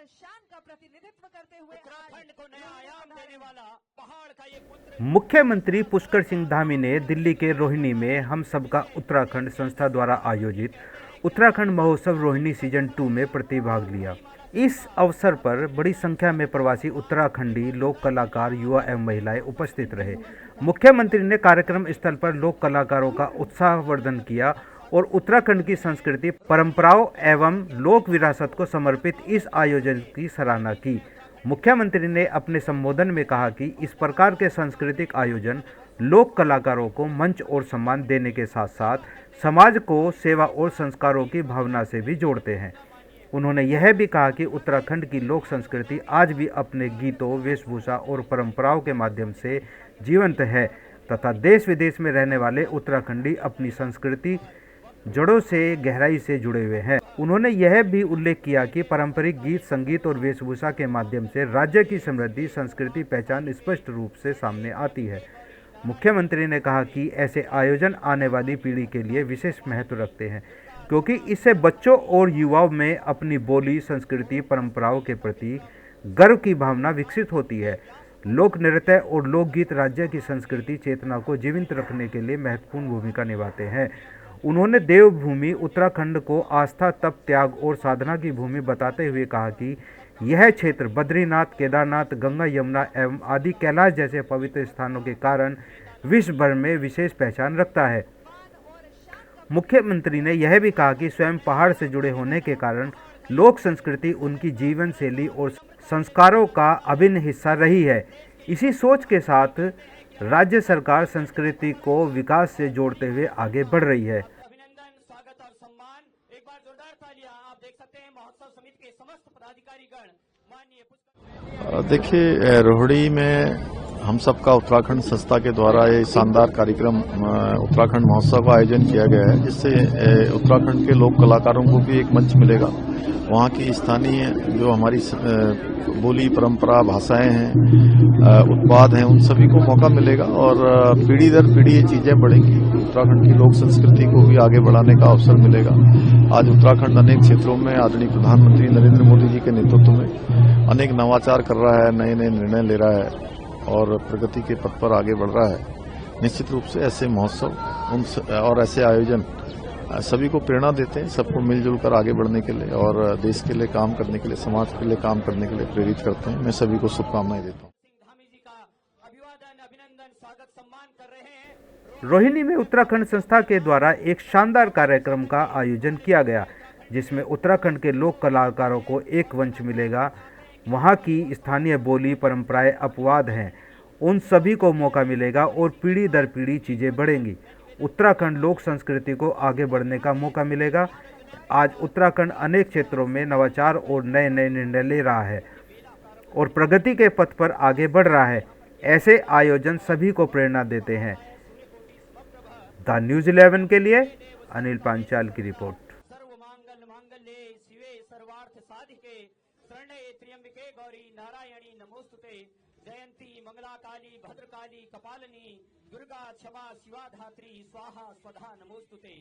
शान का प्रतिनिधित्व करते हुए उत्तराखंड को नया आयाम देने वाला पहाड़ का ये पुत्र। मुख्यमंत्री पुष्कर सिंह धामी ने दिल्ली के रोहिणी में हम सबका उत्तराखंड संस्था द्वारा आयोजित उत्तराखंड महोत्सव रोहिणी सीजन 2 में प्रतिभाग लिया। इस अवसर पर बड़ी संख्या में प्रवासी उत्तराखंडी लोक कलाकार, युवा एवं महिलाएं उपस्थित रहे। मुख्यमंत्री ने कार्यक्रम स्थल पर लोक कलाकारों का उत्साहवर्धन किया और उत्तराखंड की संस्कृति, परंपराओं एवं लोक विरासत को समर्पित इस आयोजन की सराहना की। मुख्यमंत्री ने अपने संबोधन में कहा कि इस प्रकार के सांस्कृतिक आयोजन लोक कलाकारों को मंच और सम्मान देने के साथ साथ समाज को सेवा और संस्कारों की भावना से भी जोड़ते हैं। उन्होंने यह भी कहा कि उत्तराखंड की लोक संस्कृति आज भी अपने गीतों, वेशभूषा और परंपराओं के माध्यम से जीवंत है तथा देश विदेश में रहने वाले उत्तराखंडी अपनी संस्कृति जड़ों से गहराई से जुड़े हुए हैं। उन्होंने यह भी उल्लेख किया कि पारंपरिक गीत, संगीत और वेशभूषा के माध्यम से राज्य की समृद्धि, संस्कृति, पहचान स्पष्ट रूप से सामने आती है। मुख्यमंत्री ने कहा कि ऐसे आयोजन आने वाली पीढ़ी के लिए विशेष महत्व रखते हैं क्योंकि इससे बच्चों और युवाओं में अपनी बोली, संस्कृति, परंपराओं के प्रति गर्व की भावना विकसित होती है। लोक नृत्य और लोकगीत राज्य की संस्कृति चेतना को जीवित रखने के लिए महत्वपूर्ण भूमिका निभाते हैं। उन्होंने देवभूमि उत्तराखंड को आस्था, तप, त्याग और साधना की भूमि बताते हुए कहा कि यह क्षेत्र बद्रीनाथ, केदारनाथ, गंगा, यमुना एवं आदि कैलाश जैसे पवित्र स्थानों के कारण विश्व भर में विशेष पहचान रखता है। मुख्यमंत्री ने यह भी कहा कि स्वयं पहाड़ से जुड़े होने के कारण लोक संस्कृति उनकी जीवन शैली और संस्कारों का अभिन्न हिस्सा रही है। इसी सोच के साथ राज्य सरकार संस्कृति को विकास से जोड़ते हुए आगे बढ़ रही है। अभिनंदन, स्वागत और सम्मान। एक बार जोरदार तालियां। आप देख सकते हैं महोत्सव समिति के समस्त पदाधिकारीगण माननीय। देखिए, रोहिणी में हम सबका उत्तराखंड संस्था के द्वारा ये शानदार कार्यक्रम उत्तराखंड महोत्सव का आयोजन किया गया है, जिससे उत्तराखंड के लोक कलाकारों को भी एक मंच मिलेगा। वहाँ की स्थानीय जो हमारी बोली, परंपरा, भाषाएं हैं, उत्पाद हैं, उन सभी को मौका मिलेगा और पीढ़ी दर पीढ़ी ये चीजें बढ़ेंगी। उत्तराखंड की लोक संस्कृति को भी आगे बढ़ाने का अवसर मिलेगा। आज उत्तराखंड अनेक क्षेत्रों में आदरणीय प्रधानमंत्री नरेंद्र मोदी जी के नेतृत्व में अनेक नवाचार कर रहा है, नए नए निर्णय ले रहा है और प्रगति के पथ पर आगे बढ़ रहा है। निश्चित रूप से ऐसे महोत्सव और ऐसे आयोजन सभी को प्रेरणा देते हैं, सबको मिलजुल कर आगे बढ़ने के लिए और देश के लिए काम करने के लिए, समाज के लिए काम करने के लिए प्रेरित करते हैं। मैं सभी को शुभकामनाएं देता हूं। रोहिणी में उत्तराखंड संस्था के द्वारा एक शानदार कार्यक्रम का आयोजन किया गया, जिसमें उत्तराखंड के लोक कलाकारों को एक मंच मिलेगा। वहां की स्थानीय बोली, परंपराएं, अपवाद हैं, उन सभी को मौका मिलेगा और पीढ़ी दर पीढ़ी चीज़ें बढ़ेंगी। उत्तराखंड लोक संस्कृति को आगे बढ़ने का मौका मिलेगा। आज उत्तराखंड अनेक क्षेत्रों में नवाचार और नए नए निर्णय ले रहा है और प्रगति के पथ पर आगे बढ़ रहा है। ऐसे आयोजन सभी को प्रेरणा देते हैं। द न्यूज़ 11 के लिए अनिल पांचाल की रिपोर्ट। सर्वमांगल्य मांगल्ये शिवे सर्वार्थ साधिके शरण्ये त्र्यंबके गौरी नारायणी नमोस्तुते जयंती मंगला काली भद्रकाली कपालिनी दुर्गा क्षमा शिवा धात्री स्वाहा स्वधा नमोस्तुते।